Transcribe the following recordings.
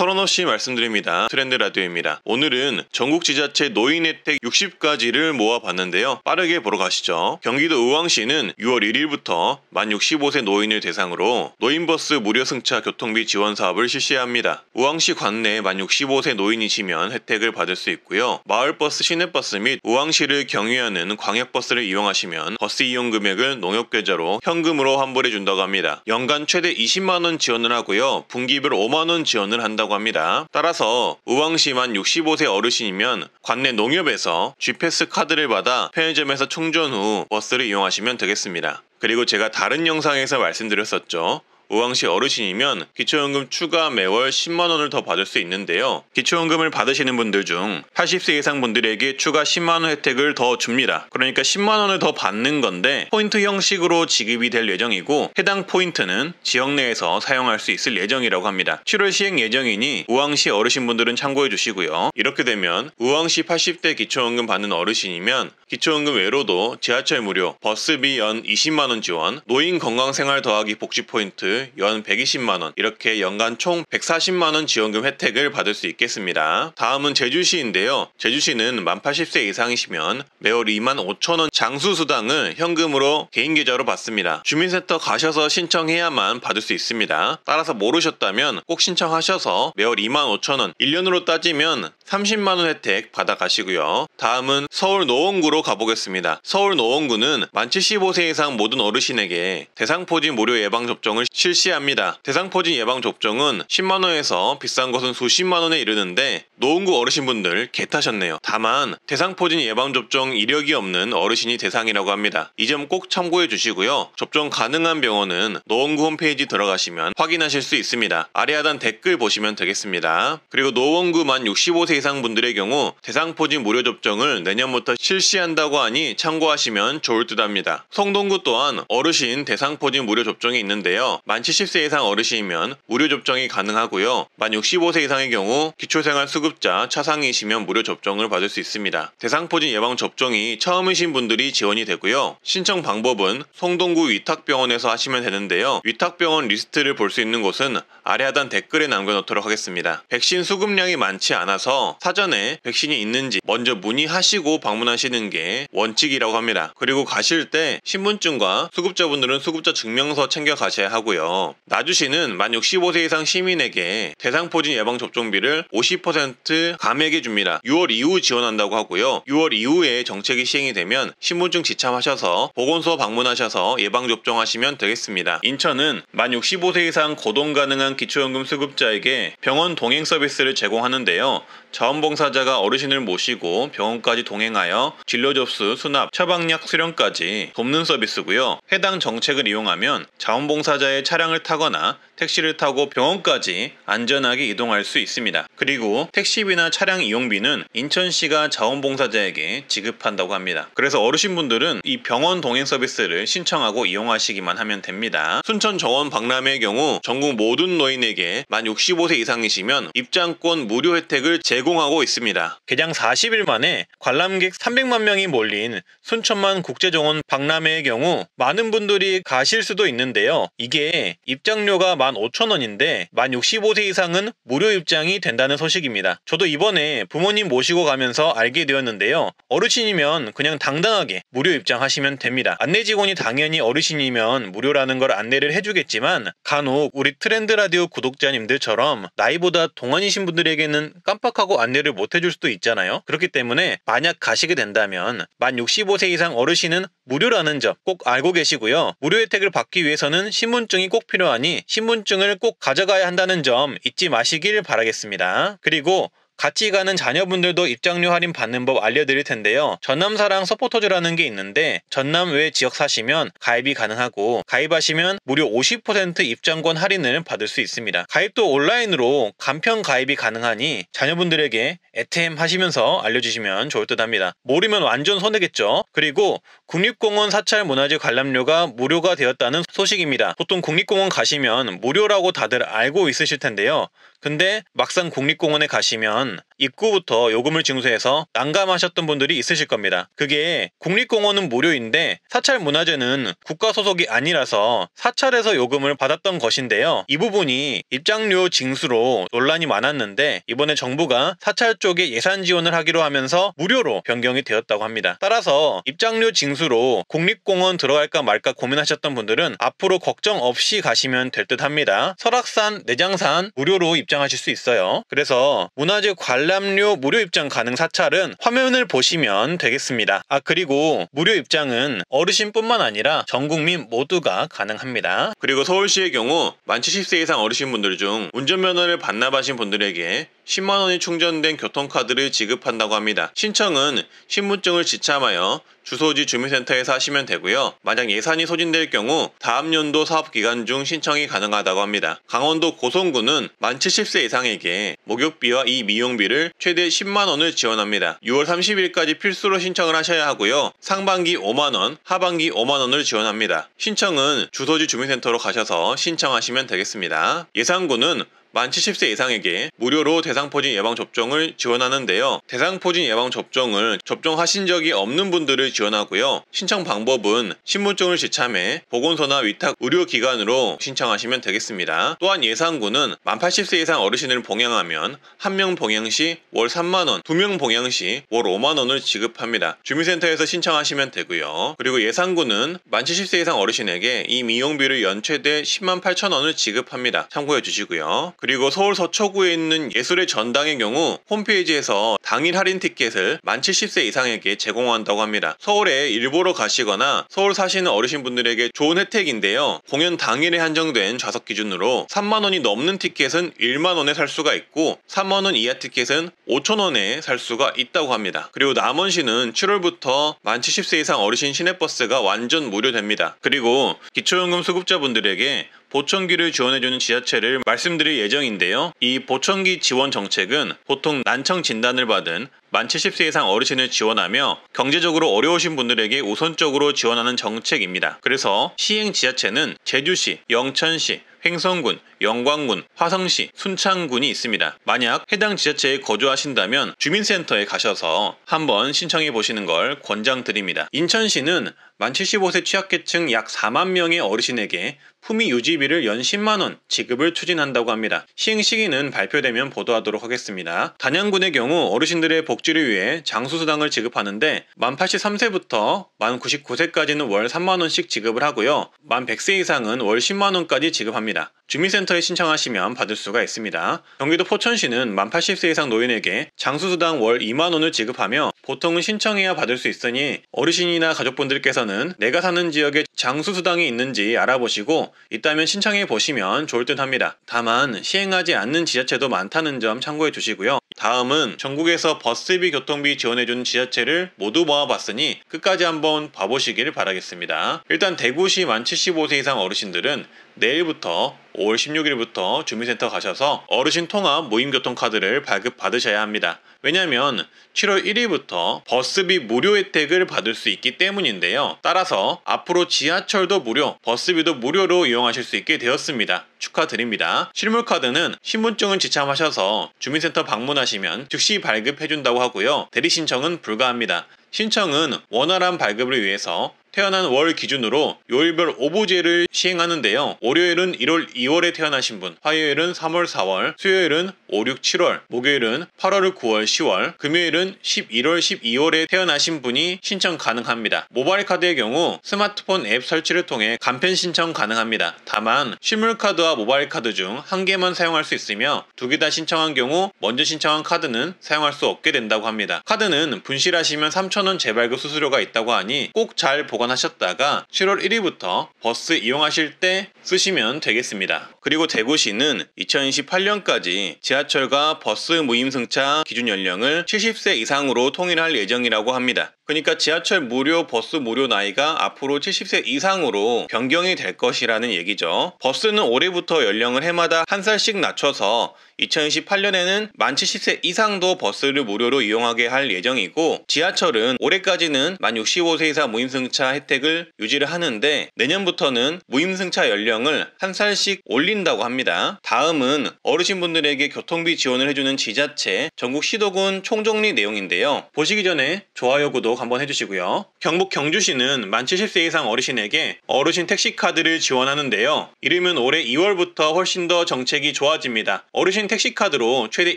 서른없이 말씀드립니다. 트렌드 라디오입니다. 오늘은 전국 지자체 노인 혜택 60가지를 모아봤는데요. 빠르게 보러 가시죠. 경기도 의왕시는 6월 1일부터 만 65세 노인을 대상으로 노인버스 무료 승차 교통비 지원 사업을 실시합니다. 의왕시 관내 만 65세 노인이시면 혜택을 받을 수 있고요. 마을버스, 시내버스 및 의왕시를 경유하는 광역버스를 이용하시면 버스 이용 금액을 농협계좌로 현금으로 환불해 준다고 합니다. 연간 최대 20만원 지원을 하고요. 분기별 5만원 지원을 한다고 합니다. 따라서 의왕시 만 65세 어르신이면 관내 농협에서 G패스 카드를 받아 편의점에서 충전 후 버스를 이용하시면 되겠습니다. 그리고 제가 다른 영상에서 말씀드렸었죠. 의왕시 어르신이면 기초연금 추가 매월 10만원을 더 받을 수 있는데요. 기초연금을 받으시는 분들 중 80세 이상 분들에게 추가 10만원 혜택을 더 줍니다. 그러니까 10만원을 더 받는 건데 포인트 형식으로 지급이 될 예정이고 해당 포인트는 지역 내에서 사용할 수 있을 예정이라고 합니다. 7월 시행 예정이니 의왕시 어르신분들은 참고해 주시고요. 이렇게 되면 의왕시 80대 기초연금 받는 어르신이면 기초연금 외로도 지하철 무료, 버스비 연 20만원 지원, 노인 건강생활 더하기 복지 포인트 연 120만원, 이렇게 연간 총 140만원 지원금 혜택을 받을 수 있겠습니다. 다음은 제주시인데요. 제주시는 만 80세 이상이시면 매월 25,000원 장수수당을 현금으로 개인계좌로 받습니다. 주민센터 가셔서 신청해야만 받을 수 있습니다. 따라서 모르셨다면 꼭 신청하셔서 매월 25,000원, 1년으로 따지면 30만원 혜택 받아가시고요. 다음은 서울 노원구로 가보겠습니다. 서울 노원구는 만 75세 이상 모든 어르신에게 대상포진 무료 예방접종을 실시합니다. 대상포진 예방접종은 10만원에서 비싼 것은 수십만원에 이르는데 노원구 어르신분들 개타셨네요. 다만 대상포진 예방접종 이력이 없는 어르신이 대상이라고 합니다. 이 점 꼭 참고해 주시고요. 접종 가능한 병원은 노원구 홈페이지 들어가시면 확인하실 수 있습니다. 아래 하단 댓글 보시면 되겠습니다. 그리고 노원구 만 65세 이상 분들의 경우 대상포진 무료 접종을 내년부터 실시한다고 하니 참고하시면 좋을 듯 합니다. 성동구 또한 어르신 대상포진 무료 접종이 있는데요. 만 70세 이상 어르신이면 무료 접종이 가능하고요. 만 65세 이상의 경우 기초생활수급자 차상이시면 무료 접종을 받을 수 있습니다. 대상포진 예방접종이 처음이신 분들이 지원이 되고요. 신청 방법은 성동구 위탁병원에서 하시면 되는데요. 위탁병원 리스트를 볼 수 있는 곳은 아래 하단 댓글에 남겨놓도록 하겠습니다. 백신 수급량이 많지 않아서 사전에 백신이 있는지 먼저 문의하시고 방문하시는 게 원칙이라고 합니다. 그리고 가실 때 신분증과 수급자분들은 수급자 증명서 챙겨 가셔야 하고요. 나주시는 만 65세 이상 시민에게 대상포진 예방접종비를 50% 감액해 줍니다. 6월 이후 지원한다고 하고요. 6월 이후에 정책이 시행이 되면 신분증 지참하셔서 보건소 방문하셔서 예방접종하시면 되겠습니다. 인천은 만 65세 이상 거동 가능한 기초연금 수급자에게 병원 동행 서비스를 제공하는데요. 자원봉사자가 어르신을 모시고 병원까지 동행하여 진료 접수, 수납, 처방약 수령까지 돕는 서비스고요. 해당 정책을 이용하면 자원봉사자의 차량을 타거나 택시를 타고 병원까지 안전하게 이동할 수 있습니다. 그리고 택시비나 차량 이용비는 인천시가 자원봉사자에게 지급한다고 합니다. 그래서 어르신분들은 이 병원 동행 서비스를 신청하고 이용하시기만 하면 됩니다. 순천 정원 박람회의 경우 전국 모든 노인에게 만 65세 이상이시면 입장권 무료 혜택을 제공하고 있습니다. 개장 40일 만에 관람객 300만 명이 몰린 순천만 국제정원 박람회의 경우 많은 분들이 가실 수도 있는데요. 이게 입장료가 15,000원인데 만 65세 이상은 무료 입장이 된다는 소식입니다. 저도 이번에 부모님 모시고 가면서 알게 되었는데요. 어르신이면 그냥 당당하게 무료 입장하시면 됩니다. 안내 직원이 당연히 어르신이면 무료라는 걸 안내를 해주겠지만 간혹 우리 트렌드 라디오 구독자님들처럼 나이보다 동안이신 분들에게는 깜빡하고 안내를 못 해줄 수도 있잖아요. 그렇기 때문에 만약 가시게 된다면 만 65세 이상 어르신은 무료라는 점 꼭 알고 계시고요. 무료 혜택을 받기 위해서는 신분증이 꼭 필요하니 신분증을 꼭 가져가야 한다는 점 잊지 마시길 바라겠습니다. 그리고 같이 가는 자녀분들도 입장료 할인 받는 법 알려드릴 텐데요. 전남사랑 서포터즈라는 게 있는데 전남 외 지역 사시면 가입이 가능하고 가입하시면 무료 50% 입장권 할인을 받을 수 있습니다. 가입도 온라인으로 간편 가입이 가능하니 자녀분들에게 애템 하시면서 알려주시면 좋을 듯 합니다. 모르면 완전 손해겠죠. 그리고 국립공원 사찰 문화재 관람료가 무료가 되었다는 소식입니다. 보통 국립공원 가시면 무료라고 다들 알고 있으실 텐데요. 근데 막상 국립공원에 가시면 입구부터 요금을 징수해서 난감하셨던 분들이 있으실 겁니다. 그게 국립공원은 무료인데 사찰문화재는 국가 소속이 아니라서 사찰에서 요금을 받았던 것인데요. 이 부분이 입장료 징수로 논란이 많았는데 이번에 정부가 사찰 쪽에 예산 지원을 하기로 하면서 무료로 변경이 되었다고 합니다. 따라서 입장료 징수로 국립공원 들어갈까 말까 고민하셨던 분들은 앞으로 걱정 없이 가시면 될 듯 합니다. 설악산, 내장산 무료로 입장하실 수 있어요. 그래서 문화재 관람료 무료 입장 가능 사찰은 화면을 보시면 되겠습니다. 그리고 무료 입장은 어르신뿐만 아니라 전 국민 모두가 가능합니다. 그리고 서울시의 경우 만 70세 이상 어르신분들 중 운전면허를 반납하신 분들에게 10만원이 충전된 교통카드를 지급한다고 합니다. 신청은 신분증을 지참하여 주소지 주민센터에서 하시면 되고요. 만약 예산이 소진될 경우 다음 연도 사업기간 중 신청이 가능하다고 합니다. 강원도 고성군은 만 70세 이상에게 목욕비와 이 미용비를 최대 10만원을 지원합니다. 6월 30일까지 필수로 신청을 하셔야 하고요. 상반기 5만원, 하반기 5만원을 지원합니다. 신청은 주소지 주민센터로 가셔서 신청하시면 되겠습니다. 예산군은 만 70세 이상에게 무료로 대상포진 예방접종을 지원하는데요. 대상포진 예방접종을 접종하신 적이 없는 분들을 지원하고요. 신청 방법은 신분증을 지참해 보건소나 위탁 의료기관으로 신청하시면 되겠습니다. 또한 예산군은 만 80세 이상 어르신을 봉양하면 1명 봉양 시 월 3만원, 2명 봉양 시 월 5만원을 지급합니다. 주민센터에서 신청하시면 되고요. 그리고 예산군은 만 70세 이상 어르신에게 이 미용비를 연 최대 10만 8천원을 지급합니다. 참고해 주시고요. 그리고 서울 서초구에 있는 예술의 전당의 경우 홈페이지에서 당일 할인 티켓을 만 70세 이상에게 제공한다고 합니다. 서울에 일 보러 가시거나 서울 사시는 어르신분들에게 좋은 혜택인데요. 공연 당일에 한정된 좌석 기준으로 3만원이 넘는 티켓은 1만원에 살 수가 있고 3만원 이하 티켓은 5천원에 살 수가 있다고 합니다. 그리고 남원시는 7월부터 만 70세 이상 어르신 시내버스가 완전 무료됩니다. 그리고 기초연금 수급자분들에게 보청기를 지원해주는 지자체를 말씀드릴 예정인데요. 이 보청기 지원 정책은 보통 난청 진단을 받은 만 70세 이상 어르신을 지원하며 경제적으로 어려우신 분들에게 우선적으로 지원하는 정책입니다. 그래서 시행 지자체는 제주시, 영천시, 횡성군, 영광군, 화성시, 순창군이 있습니다. 만약 해당 지자체에 거주하신다면 주민센터에 가셔서 한번 신청해 보시는 걸 권장드립니다. 인천시는 만 75세 취약계층 약 4만 명의 어르신에게 품위 유지비를 연 10만원 지급을 추진한다고 합니다. 시행 시기는 발표되면 보도하도록 하겠습니다. 단양군의 경우 어르신들의 복지를 위해 장수수당을 지급하는데 만 83세부터 만 99세까지는 월 3만원씩 지급을 하고요. 만 100세 이상은 월 10만원까지 지급합니다. 주민센터에 신청하시면 받을 수가 있습니다. 경기도 포천시는 만 80세 이상 노인에게 장수수당 월 2만원을 지급하며 보통은 신청해야 받을 수 있으니 어르신이나 가족분들께서는 내가 사는 지역에 장수수당이 있는지 알아보시고 있다면 신청해 보시면 좋을 듯 합니다. 다만 시행하지 않는 지자체도 많다는 점 참고해 주시고요. 다음은 전국에서 버스비 교통비 지원해주는 지자체를 모두 모아봤으니 끝까지 한번 봐보시길 바라겠습니다. 일단 대구시 만 75세 이상 어르신들은 내일부터 5월 16일부터 주민센터 가셔서 어르신 통합 무임교통카드를 발급받으셔야 합니다. 왜냐하면 7월 1일부터 버스비 무료 혜택을 받을 수 있기 때문인데요. 따라서 앞으로 지하철도 무료, 버스비도 무료로 이용하실 수 있게 되었습니다. 축하드립니다. 실물카드는 신분증을 지참하셔서 주민센터 방문하시면 즉시 발급해준다고 하고요. 대리신청은 불가합니다. 신청은 원활한 발급을 위해서 태어난 월 기준으로 요일별 오부제를 시행하는데요. 월요일은 1월, 2월에 태어나신 분, 화요일은 3월, 4월, 수요일은 5, 6, 7월, 목요일은 8월, 9월, 10월, 금요일은 11월, 12월에 태어나신 분이 신청 가능합니다. 모바일 카드의 경우 스마트폰 앱 설치를 통해 간편 신청 가능합니다. 다만 실물카드와 모바일 카드 중 한 개만 사용할 수 있으며 두 개 다 신청한 경우 먼저 신청한 카드는 사용할 수 없게 된다고 합니다. 카드는 분실하시면 3,000원 재발급 수수료가 있다고 하니 꼭 잘 보관하셨다가 7월 1일부터 버스 이용하실 때 쓰시면 되겠습니다. 그리고 대구시는 2028년까지 지하철과 버스 무임승차 기준 연령을 70세 이상으로 통일할 예정이라고 합니다. 그러니까 지하철 무료, 버스 무료 나이가 앞으로 70세 이상으로 변경이 될 것이라는 얘기죠. 버스는 올해부터 연령을 해마다 한 살씩 낮춰서 2028년에는 만 70세 이상도 버스를 무료로 이용하게 할 예정이고, 지하철은 올해까지는 만 65세 이상 무임승차 혜택을 유지를 하는데 내년부터는 무임승차 연령을 한 살씩 올린다고 합니다. 다음은 어르신분들에게 교통비 지원을 해주는 지자체 전국 시도군 총정리 내용인데요. 보시기 전에 좋아요, 구독 한번 해주시고요. 경북 경주시는 만 70세 이상 어르신에게 어르신 택시카드를 지원하는데요. 이르면 올해 2월부터 훨씬 더 정책이 좋아집니다. 어르신 택시카드로 최대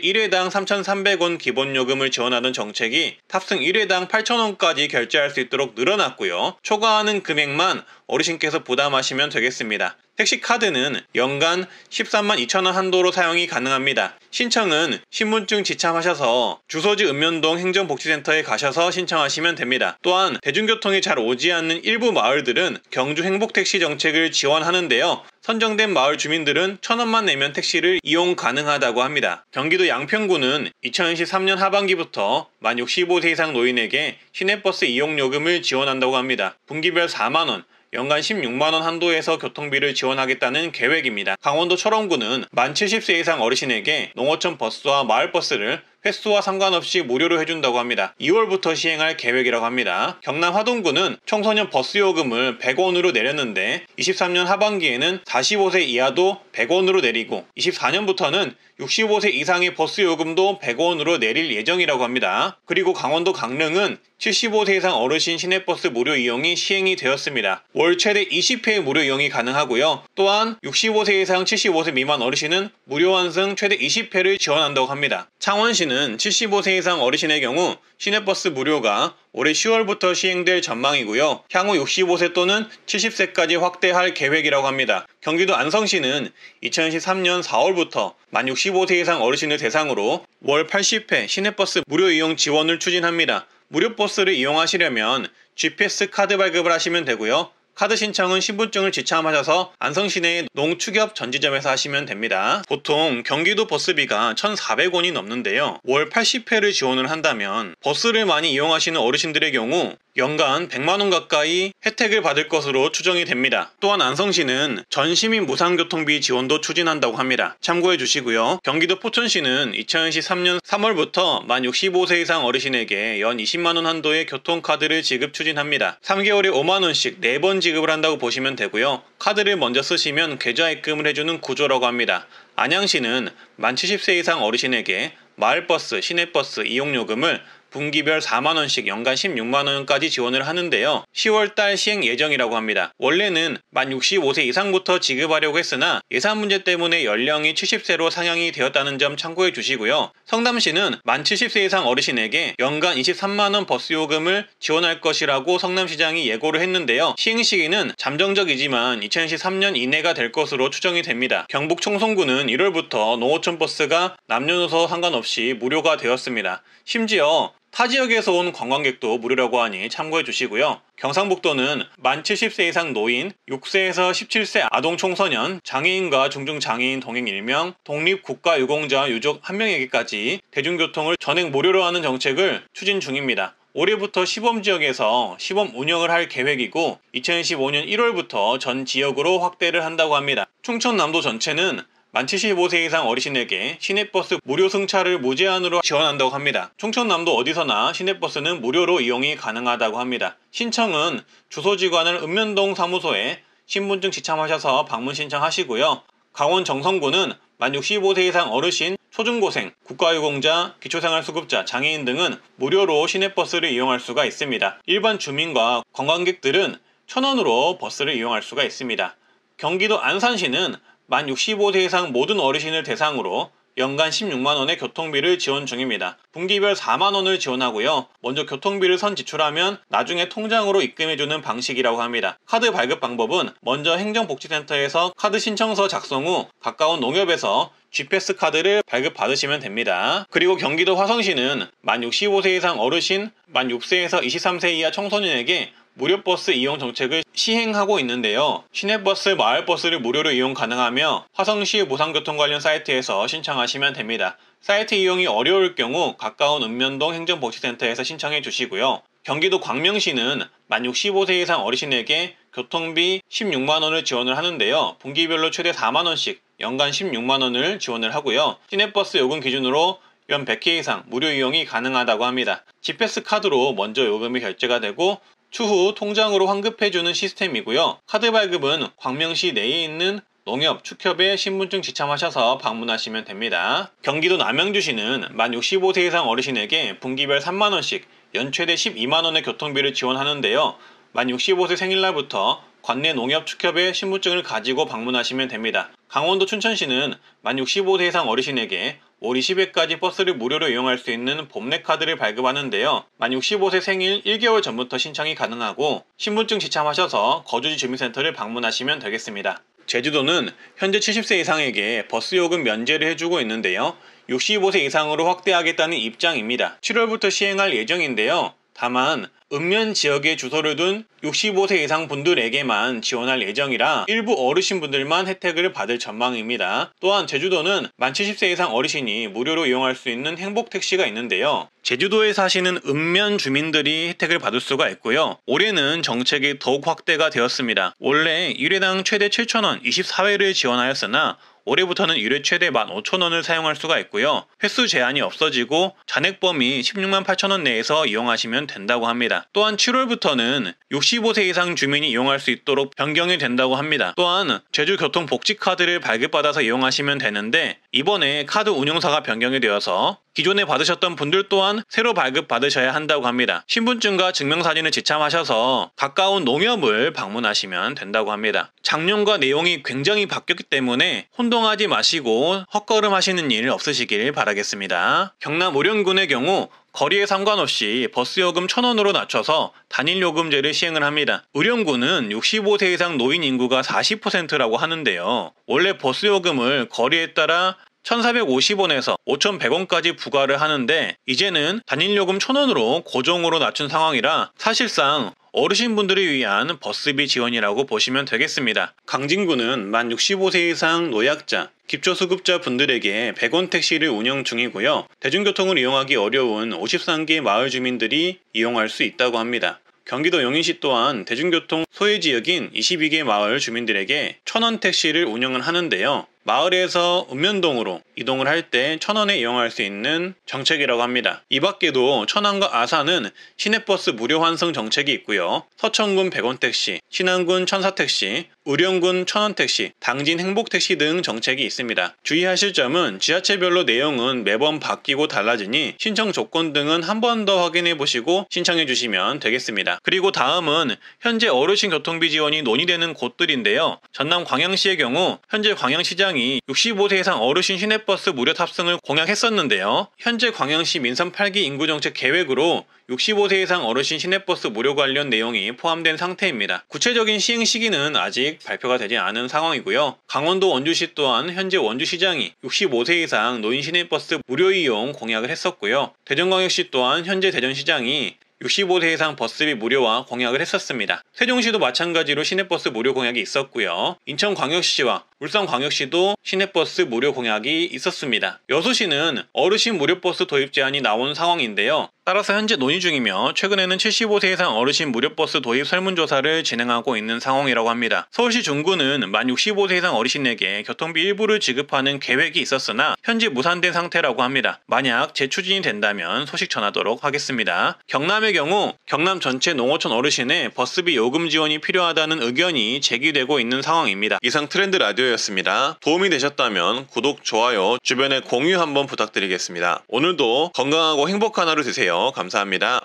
1회당 3,300원 기본요금을 지원하던 정책이 탑승 1회당 8,000원까지 결제할 수 있도록 늘어났고요. 초과하는 금액만 어르신께서 부담하시면 되겠습니다. 택시카드는 연간 13만 2천원 한도로 사용이 가능합니다. 신청은 신분증 지참하셔서 주소지 읍면동 행정복지센터에 가셔서 신청하시면 됩니다. 또한 대중교통이 잘 오지 않는 일부 마을들은 경주 행복택시 정책을 지원하는데요. 선정된 마을 주민들은 1,000원만 내면 택시를 이용 가능하다고 합니다. 경기도 양평구는 2023년 하반기부터 만 65세 이상 노인에게 시내버스 이용요금을 지원한다고 합니다. 분기별 4만원, 연간 16만원 한도에서 교통비를 지원하겠다는 계획입니다. 강원도 철원구는 만 70세 이상 어르신에게 농어촌 버스와 마을버스를 횟수와 상관없이 무료로 해준다고 합니다. 2월부터 시행할 계획이라고 합니다. 경남 화동구는 청소년 버스 요금을 100원으로 내렸는데 23년 하반기에는 45세 이하도 100원으로 내리고 24년부터는 65세 이상의 버스 요금도 100원으로 내릴 예정이라고 합니다. 그리고 강원도 강릉은 75세 이상 어르신 시내버스 무료 이용이 시행이 되었습니다. 월 최대 20회 무료 이용이 가능하고요. 또한 65세 이상 75세 미만 어르신은 무료 환승 최대 20회를 지원한다고 합니다. 창원시는 75세 이상 어르신의 경우 시내버스 무료가 올해 10월부터 시행될 전망이고요. 향후 65세 또는 70세까지 확대할 계획이라고 합니다. 경기도 안성시는 2023년 4월부터 만 65세 이상 어르신을 대상으로 월 80회 시내버스 무료 이용 지원을 추진합니다. 무료 버스를 이용하시려면 GPS 카드 발급을 하시면 되고요. 카드 신청은 신분증을 지참하셔서 안성시 내 농축협 전지점에서 하시면 됩니다. 보통 경기도 버스비가 1,400원이 넘는데요. 월 80회를 지원을 한다면 버스를 많이 이용하시는 어르신들의 경우 연간 100만원 가까이 혜택을 받을 것으로 추정이 됩니다. 또한 안성시는 전시민 무상교통비 지원도 추진한다고 합니다. 참고해 주시고요. 경기도 포천시는 2023년 3월부터 만 65세 이상 어르신에게 연 20만원 한도의 교통카드를 지급 추진합니다. 3개월에 5만원씩 4번 지급을 한다고 보시면 되고요. 카드를 먼저 쓰시면 계좌 입금을 해주는 구조라고 합니다. 안양시는 만 70세 이상 어르신에게 마을버스, 시내버스 이용요금을 분기별 4만원씩 연간 16만원까지 지원을 하는데요. 10월달 시행 예정이라고 합니다. 원래는 만 65세 이상부터 지급하려고 했으나 예산 문제 때문에 연령이 70세로 상향이 되었다는 점 참고해 주시고요. 성남시는 만 70세 이상 어르신에게 연간 23만원 버스 요금을 지원할 것이라고 성남시장이 예고를 했는데요. 시행 시기는 잠정적이지만 2023년 이내가 될 것으로 추정이 됩니다. 경북 청송군은 1월부터 농어촌 버스가 남녀노소 상관없이 무료가 되었습니다. 심지어 타 지역에서 온 관광객도 무료라고 하니 참고해 주시고요. 경상북도는 만 70세 이상 노인, 6세에서 17세 아동 청소년, 장애인과 중증장애인 동행 1명, 독립국가유공자 유족 1명에게까지 대중교통을 전액 무료로 하는 정책을 추진 중입니다. 올해부터 시범지역에서 시범 운영을 할 계획이고 2015년 1월부터 전 지역으로 확대를 한다고 합니다. 충청남도 전체는 만 75세 이상 어르신에게 시내버스 무료 승차를 무제한으로 지원한다고 합니다. 충청남도 어디서나 시내버스는 무료로 이용이 가능하다고 합니다. 신청은 주소지관을 읍면동 사무소에 신분증 지참하셔서 방문 신청하시고요. 강원 정선구는 만 65세 이상 어르신, 초중고생, 국가유공자, 기초생활수급자, 장애인 등은 무료로 시내버스를 이용할 수가 있습니다. 일반 주민과 관광객들은 1,000원으로 버스를 이용할 수가 있습니다. 경기도 안산시는 만 65세 이상 모든 어르신을 대상으로 연간 16만원의 교통비를 지원 중입니다. 분기별 4만원을 지원하고요. 먼저 교통비를 선 지출하면 나중에 통장으로 입금해주는 방식이라고 합니다. 카드 발급 방법은 먼저 행정복지센터에서 카드 신청서 작성 후 가까운 농협에서 GPS 카드를 발급받으시면 됩니다. 그리고 경기도 화성시는 만 65세 이상 어르신, 만 6세에서 23세 이하 청소년에게 무료 버스 이용 정책을 시행하고 있는데요. 시내버스, 마을버스를 무료로 이용 가능하며 화성시 무상교통 관련 사이트에서 신청하시면 됩니다. 사이트 이용이 어려울 경우 가까운 읍면동 행정복지센터에서 신청해 주시고요. 경기도 광명시는 만 65세 이상 어르신에게 교통비 16만원을 지원을 하는데요. 분기별로 최대 4만원씩 연간 16만원을 지원을 하고요. 시내버스 요금 기준으로 연 100회 이상 무료 이용이 가능하다고 합니다. G패스 카드로 먼저 요금이 결제가 되고 추후 통장으로 환급해주는 시스템이고요. 카드 발급은 광명시 내에 있는 농협, 축협에 신분증 지참하셔서 방문하시면 됩니다. 경기도 남양주시는 만 65세 이상 어르신에게 분기별 3만원씩 연 최대 12만원의 교통비를 지원하는데요. 만 65세 생일날부터 관내 농협, 축협에 신분증을 가지고 방문하시면 됩니다. 강원도 춘천시는 만 65세 이상 어르신에게 올 20일까지 버스를 무료로 이용할 수 있는 봄내 카드를 발급하는데요. 만 65세 생일 1개월 전부터 신청이 가능하고 신분증 지참하셔서 거주지 주민센터를 방문하시면 되겠습니다. 제주도는 현재 70세 이상에게 버스 요금 면제를 해주고 있는데요. 65세 이상으로 확대하겠다는 입장입니다. 7월부터 시행할 예정인데요. 다만 읍면 지역에 주소를 둔 65세 이상 분들에게만 지원할 예정이라 일부 어르신분들만 혜택을 받을 전망입니다. 또한 제주도는 만 70세 이상 어르신이 무료로 이용할 수 있는 행복택시가 있는데요. 제주도에 사시는 읍면 주민들이 혜택을 받을 수가 있고요. 올해는 정책이 더욱 확대가 되었습니다. 원래 1회당 최대 7,000원 24회를 지원하였으나 올해부터는 1회 최대 15,000원을 사용할 수가 있고요. 횟수 제한이 없어지고 잔액 범위 16만 8천원 내에서 이용하시면 된다고 합니다. 또한 7월부터는 65세 이상 주민이 이용할 수 있도록 변경이 된다고 합니다. 또한 제주교통복지카드를 발급받아서 이용하시면 되는데 이번에 카드 운용사가 변경이 되어서 기존에 받으셨던 분들 또한 새로 발급받으셔야 한다고 합니다. 신분증과 증명사진을 지참하셔서 가까운 농협을 방문하시면 된다고 합니다. 작년과 내용이 굉장히 바뀌었기 때문에 혼동하지 마시고 헛걸음 하시는 일 없으시길 바라겠습니다. 경남 의령군의 경우 거리에 상관없이 버스요금 1,000원으로 낮춰서 단일요금제를 시행을 합니다. 의령군은 65세 이상 노인 인구가 40%라고 하는데요. 원래 버스요금을 거리에 따라 1,450원에서 5,100원까지 부과를 하는데 이제는 단일요금 1,000원으로 고정으로 낮춘 상황이라 사실상 어르신분들을 위한 버스비 지원이라고 보시면 되겠습니다. 강진구는 만 65세 이상 노약자, 기초수급자 분들에게 100원 택시를 운영 중이고요. 대중교통을 이용하기 어려운 53개 마을 주민들이 이용할 수 있다고 합니다. 경기도 용인시 또한 대중교통 소외지역인 22개 마을 주민들에게 1,000원 택시를 운영을 하는데요. 마을에서 읍면동으로 이동을 할 때 1,000원에 이용할 수 있는 정책이라고 합니다. 이 밖에도 천안과 아산은 시내버스 무료 환승 정책이 있고요. 서천군 100원 택시, 신안군 천사택시, 의령군 1,000원 택시, 당진 행복택시 등 정책이 있습니다. 주의하실 점은 지자체별로 내용은 매번 바뀌고 달라지니 신청 조건 등은 한 번 더 확인해 보시고 신청해 주시면 되겠습니다. 그리고 다음은 현재 어르신 교통비 지원이 논의되는 곳들인데요. 전남 광양시의 경우 현재 광양시장이 65세 이상 어르신 시내버스 무료 탑승을 공약했었는데요. 현재 광양시 민선 8기 인구정책 계획으로 65세 이상 어르신 시내버스 무료 관련 내용이 포함된 상태입니다. 구체적인 시행 시기는 아직 발표가 되지 않은 상황이고요. 강원도 원주시 또한 현재 원주시장이 65세 이상 노인 시내버스 무료 이용 공약을 했었고요. 대전광역시 또한 현재 대전시장이 65세 이상 버스비 무료화 공약을 했었습니다. 세종시도 마찬가지로 시내버스 무료 공약이 있었고요. 인천광역시와 울산광역시도 시내버스 무료 공약이 있었습니다. 여수시는 어르신 무료버스 도입 제한이 나온 상황인데요. 따라서 현재 논의 중이며 최근에는 75세 이상 어르신 무료버스 도입 설문조사를 진행하고 있는 상황이라고 합니다. 서울시 중구는 만 65세 이상 어르신에게 교통비 일부를 지급하는 계획이 있었으나 현재 무산된 상태라고 합니다. 만약 재추진이 된다면 소식 전하도록 하겠습니다. 경남의 경우 경남 전체 농어촌 어르신의 버스비 요금 지원이 필요하다는 의견이 제기되고 있는 상황입니다. 이상 트렌드 라디오였습니다. 도움이 되셨다면 구독, 좋아요, 주변에 공유 한번 부탁드리겠습니다. 오늘도 건강하고 행복한 하루 되세요. 감사합니다.